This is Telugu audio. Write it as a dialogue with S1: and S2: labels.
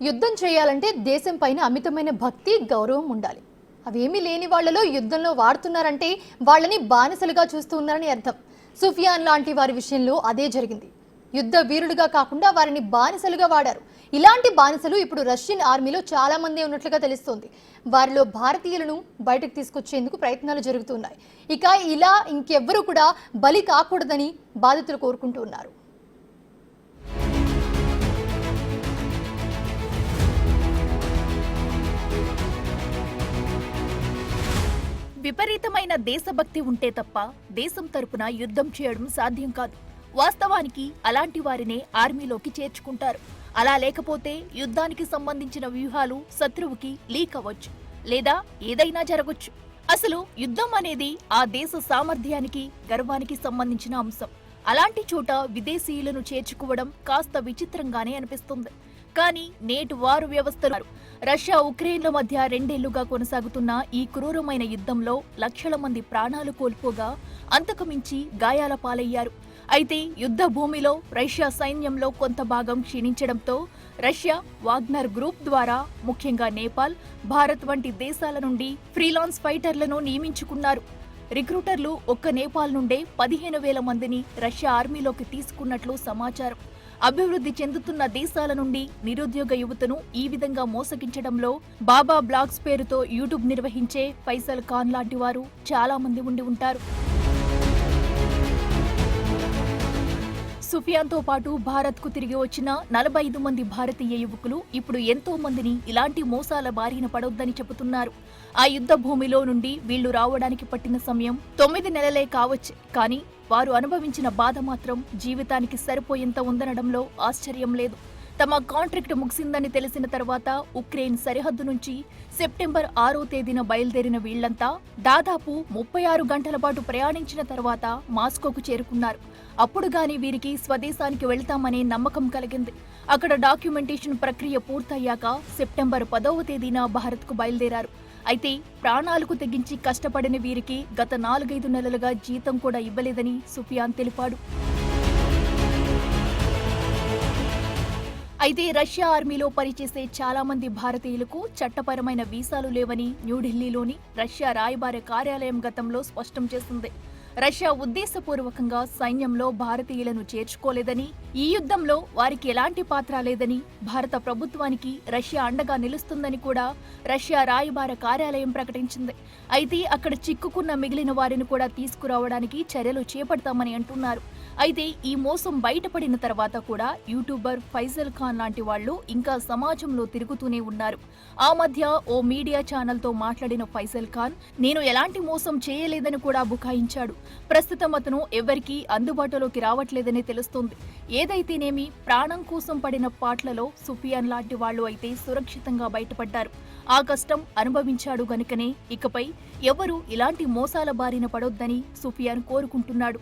S1: యుద్ధం చేయాలంటే దేశం పైన అమితమైన భక్తి గౌరవం ఉండాలి. అవేమీ లేని వాళ్ళలో యుద్ధంలో వాడుతున్నారంటే వాళ్ళని బానిసలుగా చూస్తూ ఉన్నారని అర్థం. సుఫియాన్ లాంటి వారి విషయంలో అదే జరిగింది. యుద్ధ వీరులుగా కాకుండా వారిని బానిసలుగా వాడారు. ఇలాంటి బానిసలు ఇప్పుడు రష్యన్ ఆర్మీలో చాలా మంది ఉన్నట్లుగా తెలుస్తోంది. వారిలో భారతీయులను బయటకు తీసుకొచ్చేందుకు ప్రయత్నాలు జరుగుతున్నాయి. ఇక ఇలా ఇంకెవ్వరూ కూడా బలి కాకూడదని బాధితులు కోరుకుంటూ ఉన్నారు.
S2: విపరీతమైన దేశభక్తి ఉంటే తప్ప దేశం తరపున యుద్ధం చేయడం సాధ్యం కాదు. వాస్తవానికి అలాంటి వారినే ఆర్మీలోకి చేర్చుకుంటారు. అలా లేకపోతే యుద్ధానికి సంబంధించిన వ్యూహాలు శత్రువుకి లీక్ అవ్వచ్చు, లేదా ఏదైనా జరగొచ్చు. అసలు యుద్ధం అనేది ఆ దేశ సామర్థ్యానికి, గర్వానికి సంబంధించిన అంశం. అలాంటి చోట విదేశీయులను చేర్చుకోవడం కాస్త విచిత్రంగానే అనిపిస్తుంది. కానీ నేటి వారు వ్యవస్థలు రష్యా ఉక్రెయిన్ల మధ్య 2 ఏళ్లుగా కొనసాగుతున్న ఈ క్రూరమైన యుద్ధంలో లక్షల మంది ప్రాణాలు కోల్పోగా అంతకుమించి గాయాల పాలయ్యారు. అయితే యుద్ధ భూమిలో రష్యా సైన్యంలో కొంత భాగం క్షీణించడంతో రష్యా వాగ్నర్ గ్రూప్ ద్వారా ముఖ్యంగా నేపాల్, భారత్ వంటి దేశాల నుండి ఫ్రీలాన్స్ ఫైటర్లను నియమించుకున్నారు. రిక్రూటర్లు ఒక్క నేపాల్ నుండే 15,000 మందిని రష్యా ఆర్మీలోకి తీసుకున్నట్లు సమాచారం. అభివృద్ధి చెందుతున్న దేశాల నుండి నిరుద్యోగ యువతను ఈ విధంగా మోసగించడంలో బాబా బ్లాగ్స్ పేరుతో యూట్యూబ్ నిర్వహించే ఫైసల్ ఖాన్ లాంటి వారు చాలా మంది ఉండి ఉంటారు. సుఫియాన్తో పాటు భారత్కు తిరిగి వచ్చిన 45 మంది భారతీయ యువకులు ఇప్పుడు ఎంతో మందిని ఇలాంటి మోసాల బారిన పడొద్దని చెబుతున్నారు. ఆ యుద్ధ భూమిలో నుండి వీళ్లు రావడానికి పట్టిన సమయం 9 నెలలే కావచ్చు. కానీ వారు అనుభవించిన బాధ మాత్రం జీవితానికి సరిపోయేంత ఉందనడంలో ఆశ్చర్యం లేదు. తమ కాంట్రాక్ట్ ముగిసిందని తెలిసిన తర్వాత ఉక్రెయిన్ సరిహద్దు నుంచి సెప్టెంబర్ 6వ తేదీన బయలుదేరిన వీళ్లంతా దాదాపు 36 గంటల పాటు ప్రయాణించిన తర్వాత మాస్కోకు చేరుకున్నారు. అప్పుడు గాని వీరికి స్వదేశానికి వెళ్తామనే నమ్మకం కలిగింది. అక్కడ డాక్యుమెంటేషన్ ప్రక్రియ పూర్తయ్యాక సెప్టెంబర్ 10వ తేదీన భారత్కు బయలుదేరారు. అయితే ప్రాణాలకు తెగించి కష్టపడిన వీరికి గత 4-5 నెలలుగా జీతం కూడా ఇవ్వలేదని సుఫియాన్ తెలిపాడు. అయితే రష్యా ఆర్మీలో పనిచేసే చాలా మంది భారతీయులకు చట్టపరమైన వీసాలు లేవని న్యూఢిల్లీలోని రష్యా రాయబార కార్యాలయం గతంలో స్పష్టం చేసింది. రష్యా ఉద్దేశపూర్వకంగా సైన్యంలో భారతీయులను చేర్చుకోలేదని, ఈ యుద్ధంలో వారికి ఎలాంటి పాత్ర లేదని, భారత ప్రభుత్వానికి రష్యా అండగా నిలుస్తుందని కూడా రష్యా రాయబార కార్యాలయం ప్రకటించింది. అయితే అక్కడ చిక్కుకున్న మిగిలిన వారిని కూడా తీసుకురావడానికి చర్యలు చేపడతామని అంటున్నారు. అయితే ఈ మోసం బయటపడిన తర్వాత కూడా యూట్యూబర్ ఫైసల్ ఖాన్ లాంటి వాళ్లు ఇంకా సమాజంలో తిరుగుతూనే ఉన్నారు. ఆ మధ్య ఓ మీడియా ఛానల్తో మాట్లాడిన ఫైసల్ ఖాన్ నేను ఎలాంటి మోసం చేయలేదని కూడా బుకాయించాడు. ప్రస్తుతం అతను ఎవరికీ అందుబాటులోకి రావట్లేదని తెలుస్తోంది. ఏదైతేనేమి ప్రాణం కోసం పడిన పాటలలో సుఫియాన్ లాంటి వాళ్లు అయితే సురక్షితంగా బయటపడ్డారు. ఆ కష్టం అనుభవించాడు గనుకనే ఇకపై ఎవరూ ఇలాంటి మోసాల బారిన పడొద్దని సుఫియాన్ కోరుకుంటున్నాడు.